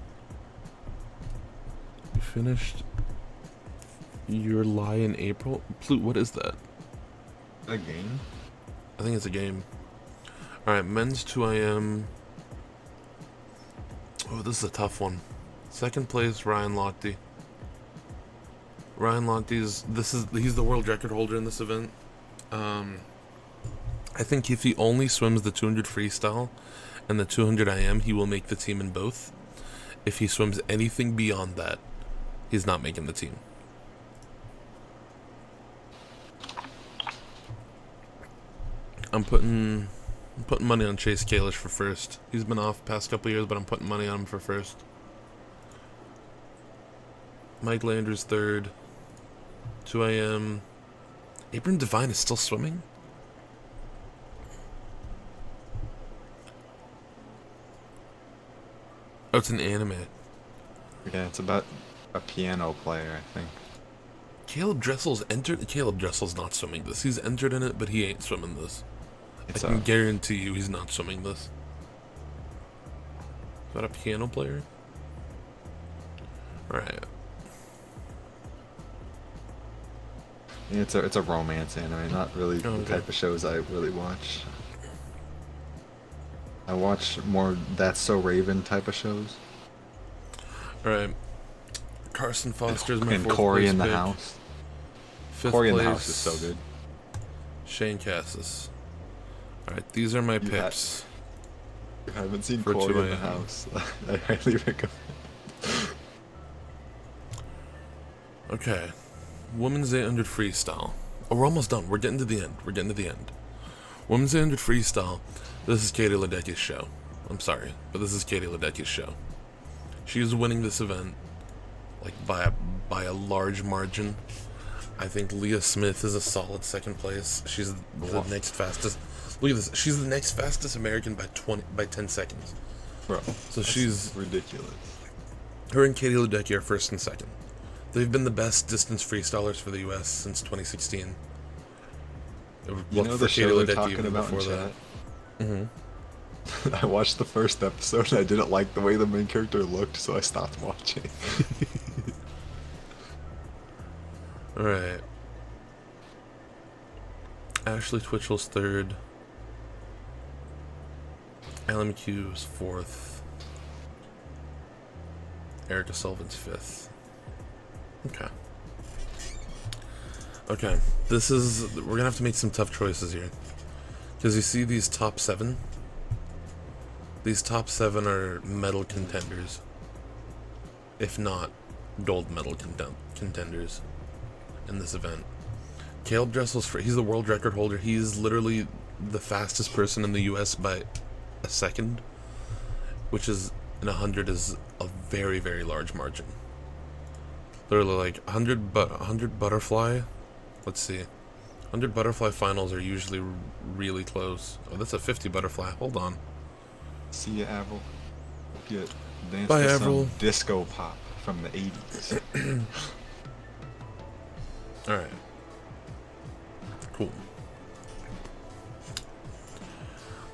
Speaker 1: You finished your lie in April? Plute, what is that?
Speaker 2: A game?
Speaker 1: I think it's a game. Alright, men's 2IM. Oh, this is a tough one. Second place, Ryan Lochte. Ryan Lochte's he's the world record holder in this event. I think if he only swims the 200 freestyle and the 200 IM, he will make the team in both. If he swims anything beyond that, he's not making the team. I'm putting money on Chase Kalish for first. He's been off past couple years, but I'm putting money on him for first. Mike Landers third. 2 AM. Abram Devine is still swimming? Oh, it's an anime.
Speaker 2: Yeah, it's about a piano player, I think.
Speaker 1: Caleb Dressel's entered. Caleb Dressel's not swimming this. He's entered in it, but he ain't swimming this.
Speaker 2: It's
Speaker 1: I can guarantee you he's not swimming this. Is that a piano player? Alright.
Speaker 2: It's a romance anime, not really the type of shows I really watch. I watch more That's So Raven type of shows.
Speaker 1: Alright. Carson Foster's my
Speaker 2: and
Speaker 1: fourth
Speaker 2: Corey
Speaker 1: place
Speaker 2: in the
Speaker 1: pick.
Speaker 2: House.
Speaker 1: Fifth
Speaker 2: Corey in
Speaker 1: place,
Speaker 2: the House is so good.
Speaker 1: Shane Cassis. Alright, these are my picks.
Speaker 2: If I haven't seen
Speaker 1: For
Speaker 2: Corey
Speaker 1: 2
Speaker 2: in the
Speaker 1: AM.
Speaker 2: House, I highly recommend.
Speaker 1: Okay. Women's 800 freestyle. Oh, we're almost done. We're getting to the end. Women's 800 freestyle. This is Katie Ledecky's show. I'm sorry, but this is Katie Ledecky's show. She is winning this event, like by a large margin. I think Leah Smith is a solid second place. She's the next fastest. Look at this. She's the next fastest American by 10 seconds.
Speaker 2: Bro,
Speaker 1: So she's
Speaker 2: ridiculous.
Speaker 1: her and Katie Ledecky are first and second. They've been the best distance freestylers for the U.S. since 2016.
Speaker 2: You know the show they're talking about in chat?
Speaker 1: Mm-hmm.
Speaker 2: I watched the first episode and I didn't like the way the main character looked, so I stopped watching.
Speaker 1: Alright. Ashley Twitchell's third. Alan McHugh's fourth. Erica Sullivan's fifth. Okay. Okay. We're gonna have to make some tough choices here. Because you see these top 7? These top 7 are medal contenders. If not, gold medal contenders in this event. Caleb Dressel's he's the world record holder. He's literally the fastest person in the US by a second, which is in 100 is a very, very large margin. Literally like 100 butterfly. Let's see. 100 butterfly finals are usually really close. Oh, that's a 50 butterfly. Hold on.
Speaker 2: See ya, Avril. Get dance
Speaker 1: Bye,
Speaker 2: to
Speaker 1: Avril.
Speaker 2: some disco pop from the 80s.
Speaker 1: Alright. Cool.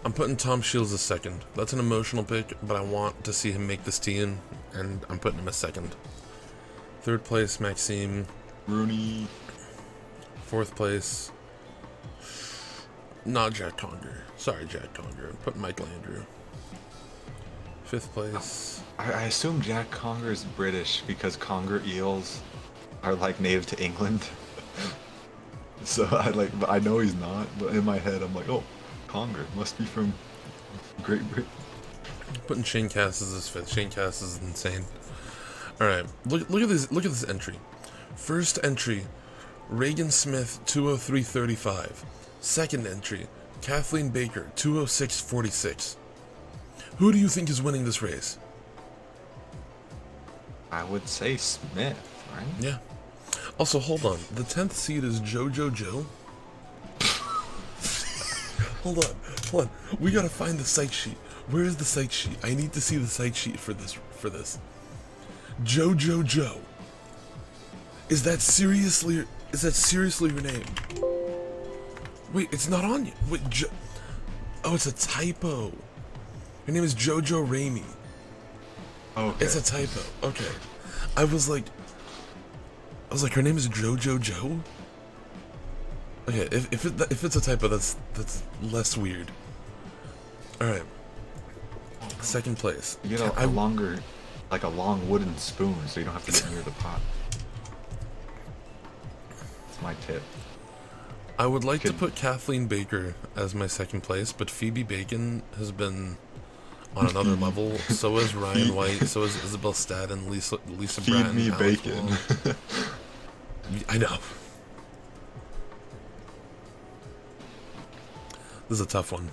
Speaker 1: I'm putting Tom Shields as second. That's an emotional pick, but I want to see him make this team, and I'm putting him as second. Third place, Maxime.
Speaker 2: Rooney.
Speaker 1: Fourth place, not Jack Conger. Sorry, Jack Conger. I'm putting Mike Landrew. Fifth place.
Speaker 2: I assume Jack Conger is British because conger eels are like native to England. So but I know he's not, but in my head I'm like, oh, Conger must be from Great Britain.
Speaker 1: I'm putting Shane Cassis as fifth. Shane Cassis is insane. All right, look at this. Look at this entry. First entry, Reagan Smith 203.35. Second entry, Kathleen Baker 206.46. Who do you think is winning this race?
Speaker 2: I would say Smith, right?
Speaker 1: Yeah. Also, hold on. The 10th seed is JoJo Joe. Hold on. We gotta find the site sheet. Where is the site sheet? I need to see the site sheet for this. JoJo Joe. Is that seriously your name? Wait, it's not on you. Wait, oh, it's a typo. Her name is JoJo Ramey.
Speaker 2: Okay.
Speaker 1: It's a typo. Okay. I was like, her name is JoJo Joe? Okay, if it's a typo, that's less weird. Alright. Second place.
Speaker 2: You get a longer, like a long wooden spoon, so you don't have to get near the pot. That's my tip.
Speaker 1: I would like to put Kathleen Baker as my second place, but Phoebe Bacon has been on another level. So is Ryan White. So is Isabel Stadden, Lisa
Speaker 2: Feed
Speaker 1: Bratton,
Speaker 2: me
Speaker 1: Alex
Speaker 2: bacon.
Speaker 1: Wall. I know. This is a tough one.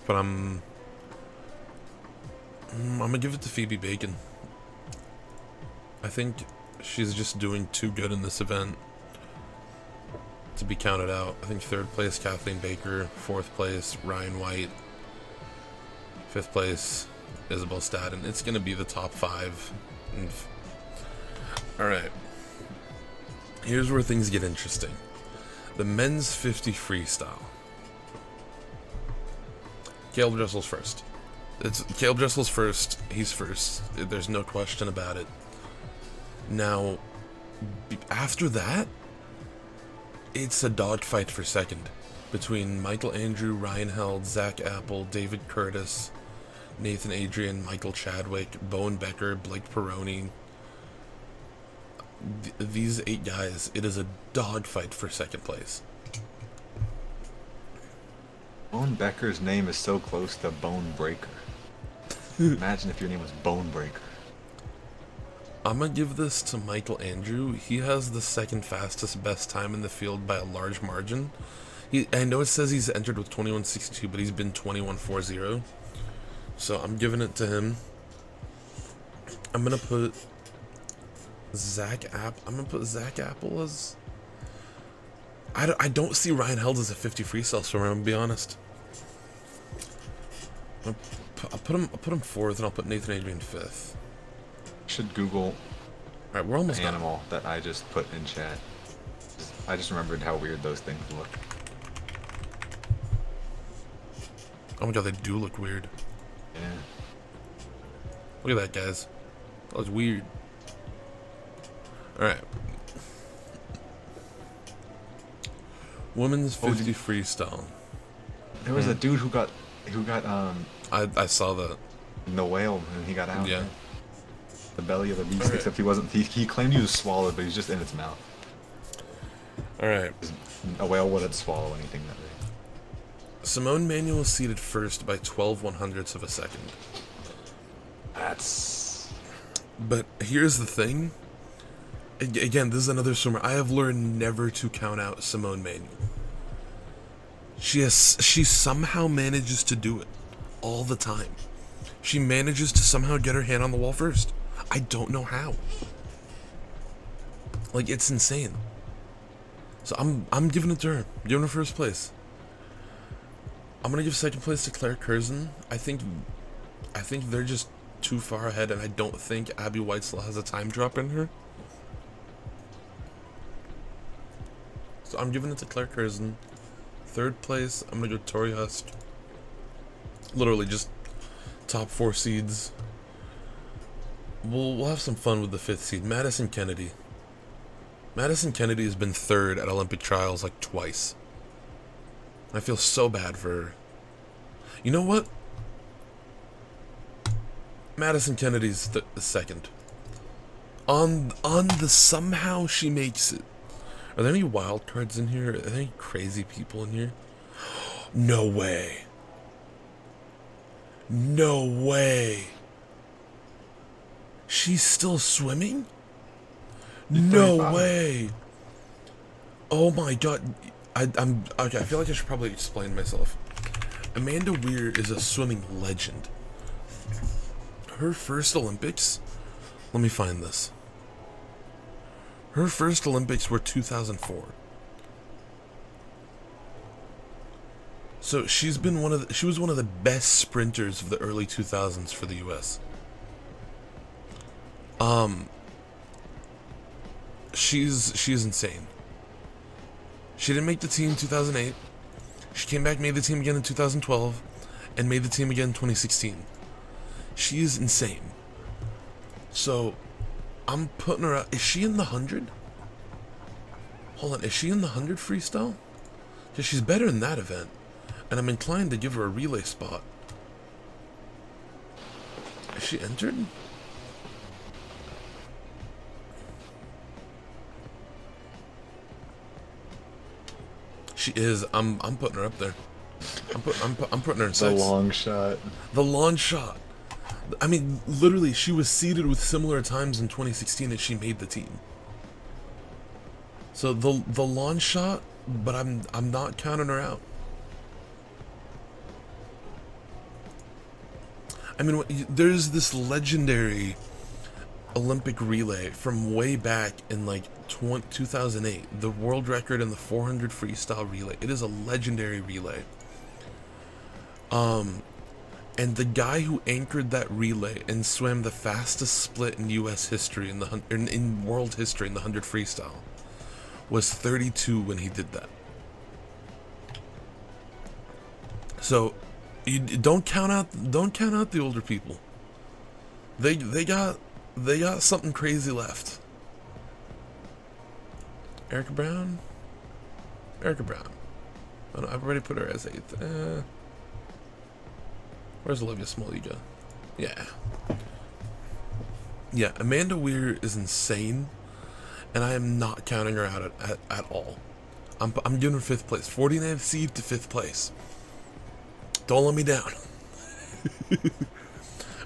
Speaker 1: But I'm gonna give it to Phoebe Bacon. I think she's just doing too good in this event to be counted out. I think third place Kathleen Baker, fourth place Ryan White, fifth place Isabel Stadden. It's gonna be the top five. Alright. Here's where things get interesting. The men's 50 freestyle. Caleb Dressel's first. Caleb Dressel's first. He's first. There's no question about it. Now, after that, it's a dogfight for second between Michael Andrew, Ryan Held, Zach Apple, David Curtis, Nathan Adrian, Michael Chadwick, Bowen Becker, Blake Peroni. These 8 guys, it is a dogfight for second place.
Speaker 2: Bone Becker's name is so close to Bone Breaker. Imagine if your name was Bone Breaker.
Speaker 1: I'm gonna give this to Michael Andrew. He has the second fastest best time in the field by a large margin. I know it says he's entered with 21.62, but he's been 21.40. So I'm giving it to him. I'm gonna put Zach Apple as... I don't see Ryan Held as a 50 freestyle swimmer, I'm gonna be honest. I'll put him fourth, and I'll put Nathan Adrian fifth.
Speaker 2: Should Google
Speaker 1: Alright, we're almost
Speaker 2: the animal that I just put in chat. I just remembered how weird those things look.
Speaker 1: Oh my god, they do look weird.
Speaker 2: Yeah.
Speaker 1: Look at that, guys. That was weird. Alright. Women's 50 freestyle.
Speaker 2: There was a dude who got
Speaker 1: I saw that.
Speaker 2: in the whale and he got out.
Speaker 1: Yeah.
Speaker 2: Man. The belly of the beast, except he wasn't. He claimed he was swallowed, but he was just in its mouth.
Speaker 1: Alright.
Speaker 2: A whale wouldn't swallow anything that big.
Speaker 1: Simone Manuel seated first by 12/100ths of a second.
Speaker 2: That's...
Speaker 1: But here's the thing. Again, this is another swimmer. I have learned never to count out Simone Manuel. She somehow manages to do it all the time. She manages to somehow get her hand on the wall first. I don't know how. Like, it's insane. So I'm giving it to her. I'm giving her first place. I'm gonna give second place to Claire Curzon. I think they're just too far ahead, and I don't think Abby Whitesell has a time drop in her. So I'm giving it to Claire Curzon. Third place, I'm gonna go Tori Husk. Literally just top 4 seeds. We'll have some fun with the 5th seed, Madison Kennedy. Madison Kennedy has been third at Olympic trials like twice. I feel so bad for her. You know what? Madison Kennedy's the second. On the somehow she makes it. Are there any wild cards in here? Are there any crazy people in here? No way. No way. She's still swimming? No way. Oh my god. I'm okay. I feel like I should probably explain myself. Amanda Weir is a swimming legend. Her first Olympics, let me find this. Her first Olympics were 2004. So she was one of the best sprinters of the early 2000s for the US. She's insane. She didn't make the team in 2008. She came back, made the team again in 2012, and made the team again in 2016. She is insane. So, I'm putting her out. Is she in the 100? Hold on, is she in the 100 freestyle? Because she's better in that event. And I'm inclined to give her a relay spot. Is she entered? She is. I'm putting her up there. I'm putting her in 6.
Speaker 2: The long shot.
Speaker 1: The long shot. I mean, literally, she was seeded with similar times in 2016 as she made the team. So the long shot, but I'm not counting her out. I mean, there's this legendary Olympic relay from way back in like 2008, the world record in the 400 freestyle relay. It is a legendary relay. And the guy who anchored that relay and swam the fastest split in U.S. history in world history in the 100 freestyle was 32 when he did that. So you don't count out the older people. They got something crazy left. Erica Brown. Oh, no, I've already put her as 8th. Where's Olivia Smalliga? Yeah, Amanda Weir is insane, and I am not counting her out at all. I'm giving her 5th place, 49th seed to 5th place. Don't let me down.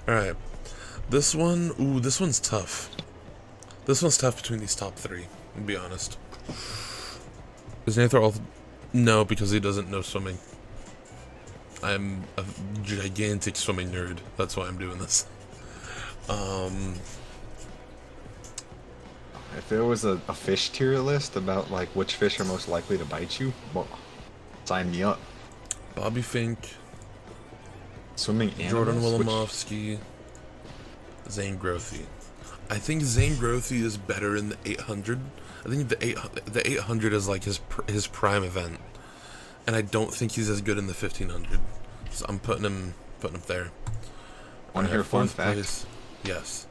Speaker 1: All right, this one's tough. This one's tough between these top 3. To be honest, is Nathan all? No, because he doesn't know swimming. I'm a gigantic swimming nerd. That's why I'm doing this.
Speaker 2: If there was a fish tier list about like which fish are most likely to bite you, well, sign me up.
Speaker 1: Bobby Fink,
Speaker 2: Swimming animals.
Speaker 1: Jordan Wilimovsky, Zane Grothy. I think Zane Grothy is better in the 800. I think the 800 is like his prime event, and I don't think he's as good in the 1500. So I'm putting him there.
Speaker 2: Want to hear a fun
Speaker 1: 4th
Speaker 2: fact?
Speaker 1: place. Yes.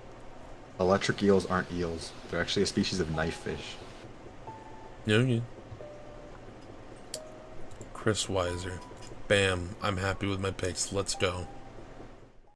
Speaker 2: Electric eels aren't eels. They're actually a species of knife fish.
Speaker 1: Yeah. Chris Weiser. Bam. I'm happy with my picks. Let's go.